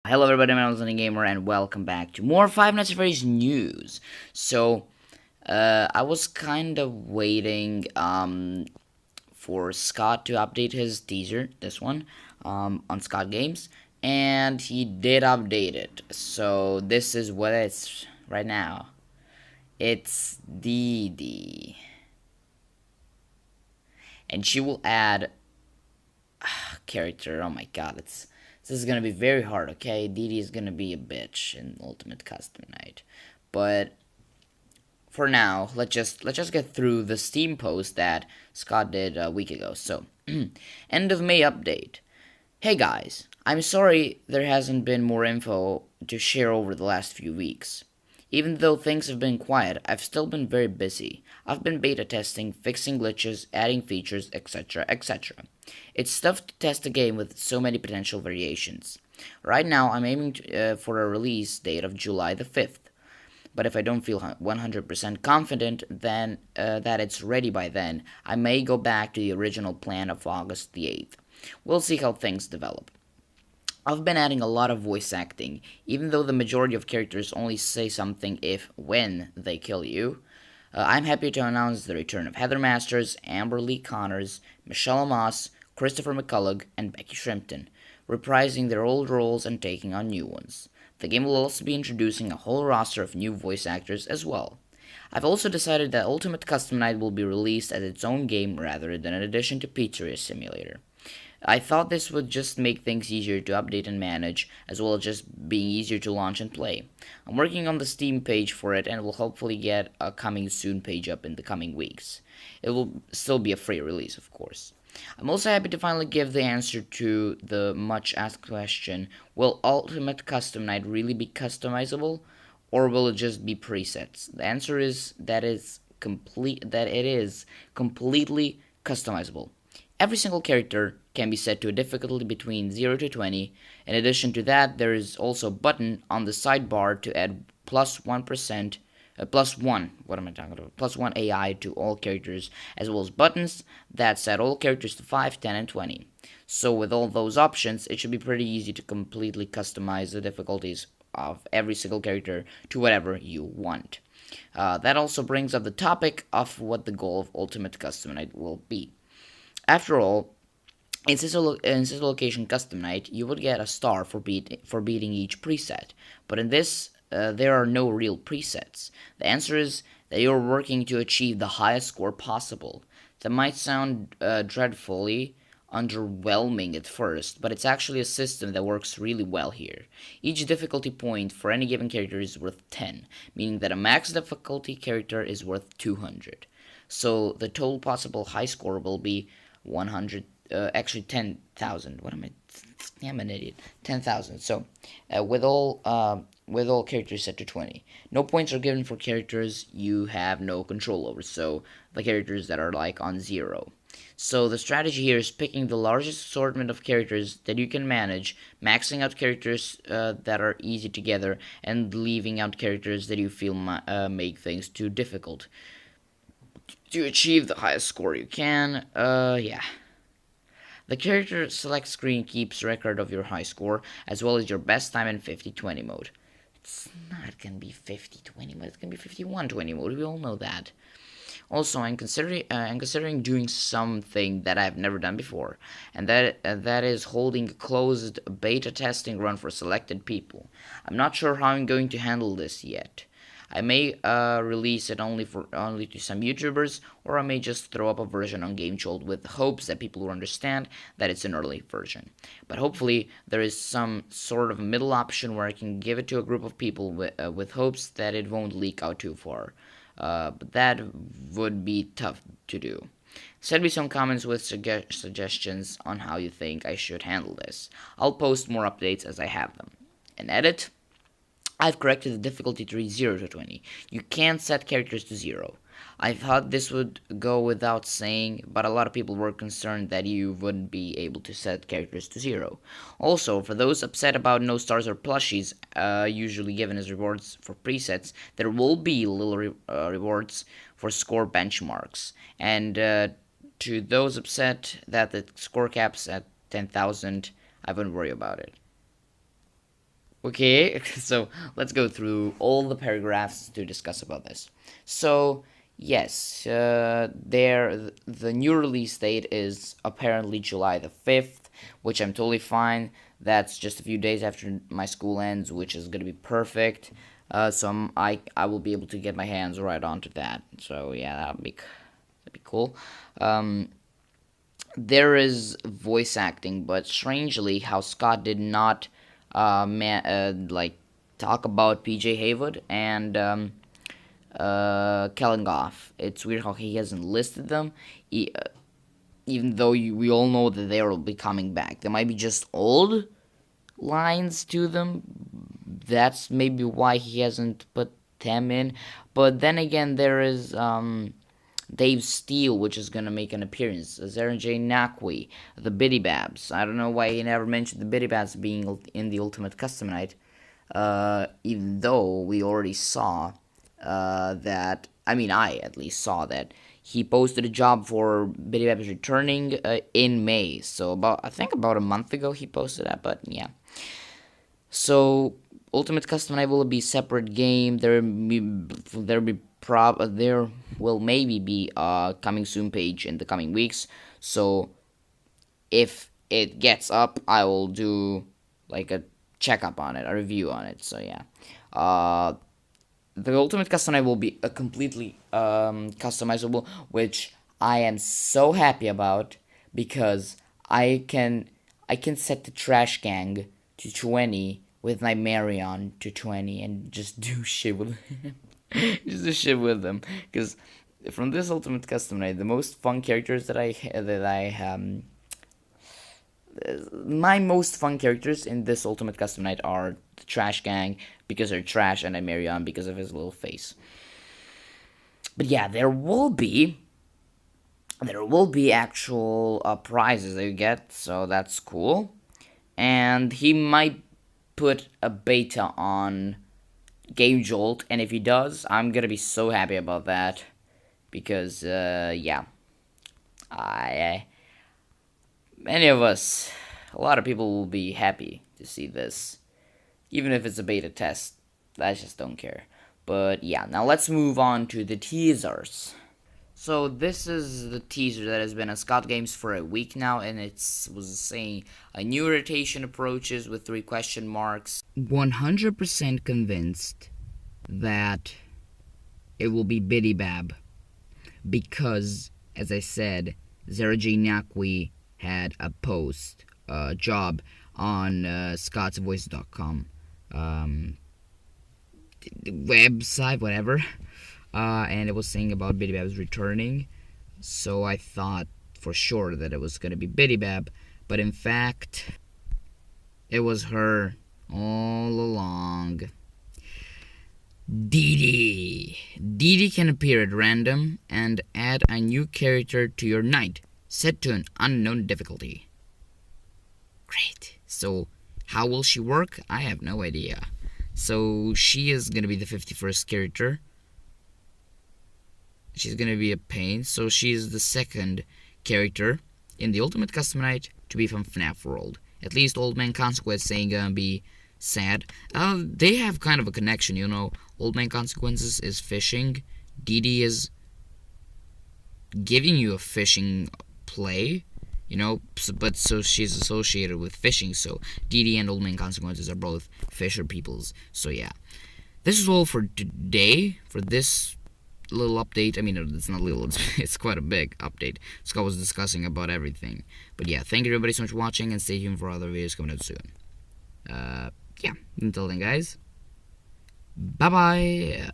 Hello everybody, my name is Lenny Gamer and welcome back to more Five Nights at Freddy's news. I was kind of waiting for Scott to update his teaser, this one, on Scott Games, and he did update it. So this is what it's right now. It's Dee Dee. And she will add character. Oh my god, this is gonna be very hard. Okay, Dee Dee is gonna be a bitch in Ultimate Custom Night, but for now, let's just get through the Steam post that Scott did a week ago. So, end of May update. Hey guys, I'm sorry there hasn't been more info to share over the last few weeks. Even though things have been quiet, I've still been very busy. I've been beta testing, fixing glitches, adding features, etc., etc. It's tough to test a game with so many potential variations. Right now, I'm aiming for a release date of July the 5th, but if I don't feel 100% confident then that it's ready by then, I may go back to the original plan of August the 8th. We'll see how things develop. I've been adding a lot of voice acting, even though the majority of characters only say something if when they kill you. I'm happy to announce the return of Heather Masters, Amber Lee Connors, Michelle Moss, Christopher McCullough, and Becky Shrimpton, reprising their old roles and taking on new ones. The game will also be introducing a whole roster of new voice actors as well. I've also decided that Ultimate Custom Night will be released as its own game rather than an addition to Pizzeria Simulator. I thought this would just make things easier to update and manage, as well as just being easier to launch and play. I'm working on the Steam page for it and will hopefully get a coming soon page up in the coming weeks. It will still be a free release, of course. I'm also happy to finally give the answer to the much asked question, will Ultimate Custom Night really be customizable, or will it just be presets? The answer is that it is completely customizable. Every single character can be set to a difficulty between 0 to 20. In addition to that, there is also a button on the sidebar to add plus 1%, plus 1, what am I talking about? Plus 1 AI to all characters, as well as buttons that set all characters to 5, 10, and 20. So with all those options, it should be pretty easy to completely customize the difficulties of every single character to whatever you want. That also brings up the topic of what the goal of Ultimate Custom Night will be. After all, in Sister Location Custom Night, you would get a star for beating each preset, but in this, there are no real presets. The answer is that you're working to achieve the highest score possible. That might sound dreadfully underwhelming at first, but it's actually a system that works really well here. Each difficulty point for any given character is worth 10, meaning that a max difficulty character is worth 200. So the total possible high score will be 100, actually 10,000. What am I? I'm an idiot. 10,000. So, with all characters set to 20. No points are given for characters you have no control over. So the characters that are like on 0. So the strategy here is picking the largest assortment of characters that you can manage, maxing out characters that are easy to gather, and leaving out characters that you feel make things too difficult. To achieve the highest score you can, yeah. The character select screen keeps record of your high score, as well as your best time in 50-20 mode. It's not gonna be 50-20 mode, it's gonna be 51-20 mode, we all know that. Also, I'm considering doing something that I've never done before, and that is holding a closed beta testing run for selected people. I'm not sure how I'm going to handle this yet. I may release it only to some YouTubers, or I may just throw up a version on GameJolt with hopes that people will understand that it's an early version. But hopefully there is some sort of middle option where I can give it to a group of people with hopes that it won't leak out too far. But that would be tough to do. Send me some comments with suggestions on how you think I should handle this. I'll post more updates as I have them. And edit. I've corrected the difficulty to read 0 to 20. You can't set characters to 0. I thought this would go without saying, but a lot of people were concerned that you wouldn't be able to set characters to 0. Also, for those upset about no stars or plushies, usually given as rewards for presets, there will be little rewards for score benchmarks. And to those upset that the score cap's at 10,000, I wouldn't worry about it. Okay, so let's go through all the paragraphs to discuss about this. So, yes, the new release date is apparently July the 5th, which I'm totally fine. That's just a few days after my school ends, which is gonna be perfect. I will be able to get my hands right onto that. So yeah, that'd be cool. Um, there is voice acting, but strangely, how Scott did not, like talk about PJ Haywood and Kellen Goff. It's weird how he hasn't listed them, even though we all know that they will be coming back. There might be just old lines to them. That's maybe why he hasn't put them in. But then again, there is Dave Steele, which is gonna make an appearance. Zara J. Nakwi, the Biddy Babs. I don't know why he never mentioned the Biddy Babs being in the Ultimate Custom Night, even though we already saw that. I mean, I at least saw that he posted a job for Biddy Babs returning in May. So I think about a month ago he posted that. But yeah. So Ultimate Custom Night will be a separate game. There will maybe be a coming soon page in the coming weeks. So if it gets up, I will do like a checkup on it, a review on it. So yeah, the Ultimate Custom Night will be a completely customizable, which I am so happy about because I can set the Trash Gang to 20 with my Marion to 20 and just do shit with just do shit with them, because from this Ultimate Custom Night, the most fun characters my most fun characters in this Ultimate Custom Night are the Trash Gang because they're trash, and I Marion because of his little face. But yeah, there will be actual prizes that you get, so that's cool. And he might put a beta on Game Jolt, and if he does, I'm gonna be so happy about that because yeah, I many of us, a lot of people will be happy to see this, even if it's a beta test. I just don't care. But yeah, now let's move on to the teasers. So this is the teaser that has been on Scott Games for a week now, and it was saying a new rotation approaches with 3 question marks. 100% convinced that it will be Biddy Bab because, as I said, Zara J. Nakwi had a job on scottsvoice.com website, whatever. And it was saying about Biddy Bab's returning, so I thought for sure that it was going to be Biddy Bab, but in fact, it was her all along. Dee Dee can appear at random and add a new character to your night, set to an unknown difficulty. Great. So, how will she work? I have no idea. So, she is going to be the 51st character. She's gonna be a pain, so she's the second character in the Ultimate Custom Night to be from FNAF World. At least Old Man Consequence saying gonna be sad. They have kind of a connection, you know. Old Man Consequences is fishing. Dee Dee is giving you a fishing play, you know, so she's associated with fishing, so Dee Dee and Old Man Consequences are both fisher peoples. So yeah. This is all for today, for this little update. I mean, it's not little, it's quite a big update. Scott was discussing about everything. But yeah, thank you everybody so much for watching, and stay tuned for other videos coming out soon. Yeah, until then guys, bye bye.